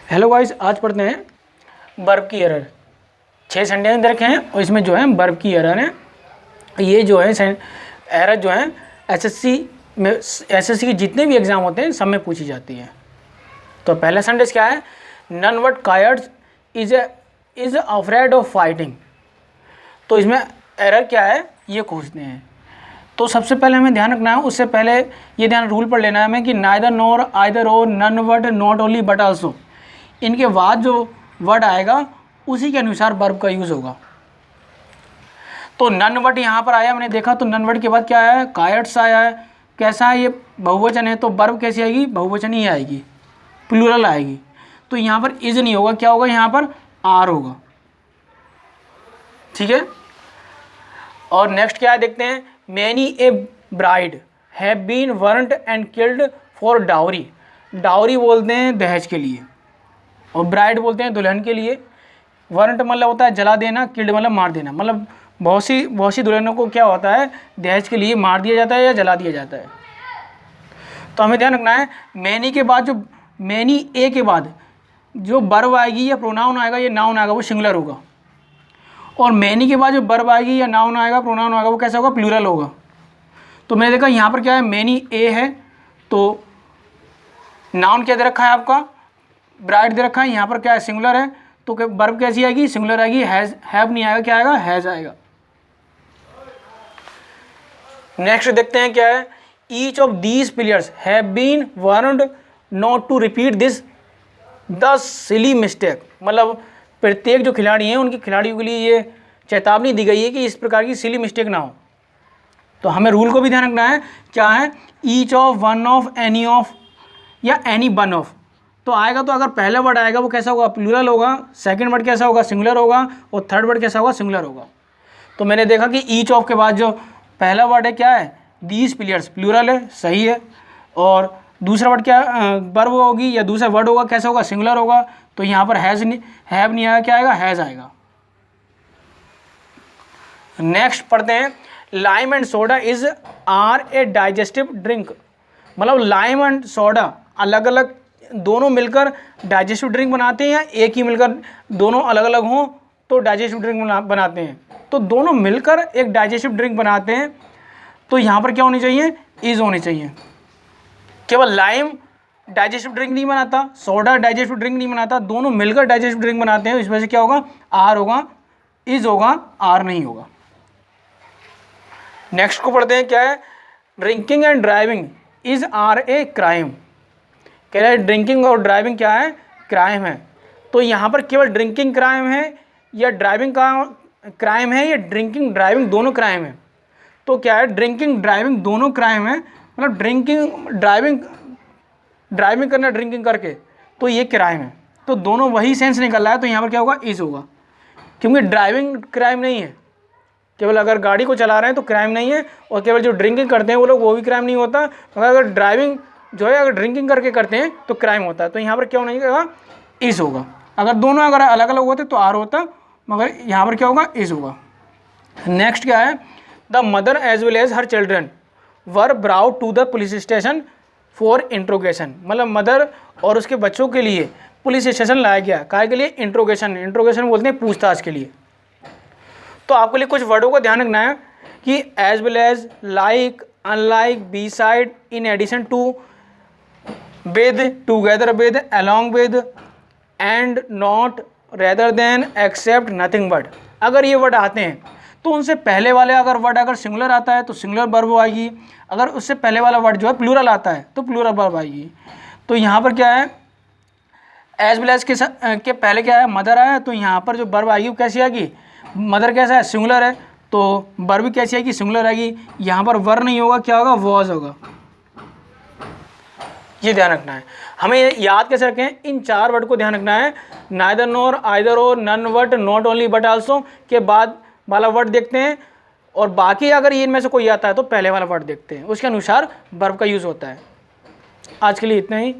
Hello guys, आज पढ़ते हैं वर्ब की एरर। 6 सेंटेंस दे रखे हैं और इसमें जो है वर्ब की एरर है। ये जो है एरर जो है एसएससी के जितने भी एग्जाम होते हैं सब में पूछी जाती है। तो पहला सेंटेंस क्या है? None but cowards is afraid of fighting. तो इसमें एरर क्या है ये खोजते हैं। तो सबसे पहले हमें ध्यान रखना है, उससे पहले ये ध्यान रूल पढ़ लेना है हमें कि neither nor, either or, none but, not only but also, इनके बाद जो वर्ड आएगा उसी के अनुसार वर्ब का यूज़ होगा। तो नन वर्ड यहाँ पर आया, मैंने देखा तो नन वर्ड के बाद क्या आया है? कायर्ड्स आया है। कैसा है? ये बहुवचन है तो वर्ब कैसी आएगी? बहुवचन ही आएगी, प्लूरल आएगी। तो यहाँ पर इज नहीं होगा, क्या होगा? यहाँ पर आर होगा। ठीक है। और नेक्स्ट क्या है देखते हैं। Many a bride have been burned and killed for dowry. Dowry बोलते हैं दहेज के लिए और ब्राइड बोलते हैं दुल्हन के लिए। वर्न्ट मतलब होता है जला देना, किल्ड मतलब मार देना। मतलब बहुत सी दुल्हनों को क्या होता है? दहेज के लिए मार दिया जाता है या जला दिया जाता है। तो हमें ध्यान रखना है मैनी के बाद जो मैनी ए के बाद जो वर्ब आएगी या प्रोनाउन आएगा या नाउन आएगा वो सिंगुलर होगा। और मैनी के बाद जो वर्ब आएगी या नाउन आएगा, प्रोनाउन आएगा, वो कैसा होगा? प्लूरल होगा। तो मैंने देखा यहाँ पर क्या है? मैनी ए है तो नाउन क्या दे रखा है आपका? ब्राइड दे रखा है। यहाँ पर क्या है? सिंगुलर है तो वर्ब कैसी आएगी? सिंगुलर आएगी। हैव नहीं आएगा, क्या आएगा? हैज आएगा। नेक्स्ट देखते हैं क्या है। Each of these players have been warned not to repeat this the silly mistake. मतलब प्रत्येक जो खिलाड़ी हैं उनके खिलाड़ियों के लिए ये चेतावनी दी गई है कि इस प्रकार की सिली मिस्टेक ना हो। तो हमें रूल को भी ध्यान रखना है। क्या है? Each of, one of, any of या एनी वन ऑफ। तो आएगा तो अगर पहला वर्ड आएगा वो कैसा होगा? प्लूरल होगा। सेकंड वर्ड कैसा होगा? सिंगुलर होगा। और थर्ड वर्ड कैसा होगा? सिंगुलर होगा। तो मैंने देखा कि ईच ऑफ के बाद जो पहला वर्ड है क्या है? दीज प्लेयर्स, प्लूरल है, सही है। और दूसरा वर्ड क्या? वर्ब होगी या दूसरा वर्ड होगा, कैसा होगा? सिंगुलर होगा। तो यहाँ पर हैव नहीं आएगा, क्या आएगा? हैज़ आएगा। नेक्स्ट पढ़ते हैं। Lime and soda is are a digestive drink. मतलब लाइम एंड सोडा अलग अलग दोनों मिलकर डाइजेस्टिव ड्रिंक बनाते हैं या एक ही मिलकर दोनों अलग अलग हों तो डाइजेस्टिव ड्रिंक बनाते हैं? तो दोनों मिलकर एक डाइजेस्टिव ड्रिंक बनाते हैं। तो यहाँ पर क्या होनी चाहिए? इज होनी चाहिए। केवल लाइम डाइजेस्टिव ड्रिंक नहीं बनाता, सोडा डाइजेस्टिव ड्रिंक नहीं बनाता, दोनों मिलकर डाइजेस्टिव ड्रिंक बनाते हैं। इस वजह से क्या होगा? आर होगा, इज होगा, आर नहीं होगा। नेक्स्ट को पढ़ते हैं क्या है। Drinking and driving is are a crime. कह रहे हैं ड्रिंकिंग और ड्राइविंग क्या है? क्राइम है। तो यहाँ पर केवल ड्रिंकिंग क्राइम है या ड्राइविंग का क्राइम है या ड्रिंकिंग ड्राइविंग दोनों क्राइम है? तो क्या है? ड्रिंकिंग ड्राइविंग दोनों क्राइम है। मतलब ड्रिंकिंग ड्राइविंग करना ड्रिंकिंग करके तो ये क्राइम है। तो दोनों वही सेंस निकल रहा है। तो यहाँ पर क्या होगा? इज होगा, क्योंकि ड्राइविंग क्राइम नहीं है। केवल अगर गाड़ी को चला रहे हैं तो क्राइम नहीं है, और केवल जो ड्रिंकिंग करते हैं वो लोग, वो भी क्राइम नहीं होता। मगर अगर ड्राइविंग जो है अगर ड्रिंकिंग करके करते हैं तो क्राइम होता है। तो यहाँ पर क्या होना चाहिए? इज होगा। अगर दोनों अगर अलग अलग होते तो आर होता, मगर यहाँ पर क्या होगा? इज होगा। नेक्स्ट क्या है। The mother as well as her children were brought to the police station for interrogation. मतलब मदर और उसके बच्चों के लिए पुलिस स्टेशन लाया गया, काहे के लिए? इंट्रोगेशन बोलते हैं पूछताछ के लिए। तो आपके लिए कुछ वर्डों को ध्यान रखना है कि as well as, like, unlike, beside, in addition to, with, together with, along with, and, not, rather than, except, nothing but. अगर ये वर्ड आते हैं तो उनसे पहले वाले अगर वर्ड अगर सिंगुलर आता है तो सिंगुलर वर्ब आएगी। अगर उससे पहले वाला वर्ड जो है प्लूरल आता है तो प्लूरल वर्ब आएगी। तो यहाँ पर क्या है? एज वेल एज के पहले क्या है? मदर आया, तो यहाँ पर जो वर्ब आएगी वो कैसी आएगी? मदर कैसा है? सिंगुलर है, तो वर्ब कैसी आएगी? सिंगुलर आएगी। यहाँ पर वर नहीं होगा, क्या होगा? वॉज होगा। ये ध्यान रखना है। हमें याद कैसे रखें? इन 4 वर्ड को ध्यान रखना है। Neither nor, either or, none but, not only but also के बाद वाला वर्ड देखते हैं, और बाकी अगर इनमें से कोई आता है तो पहले वाला वर्ड देखते हैं, उसके अनुसार वर्ब का यूज़ होता है। आज के लिए इतना ही।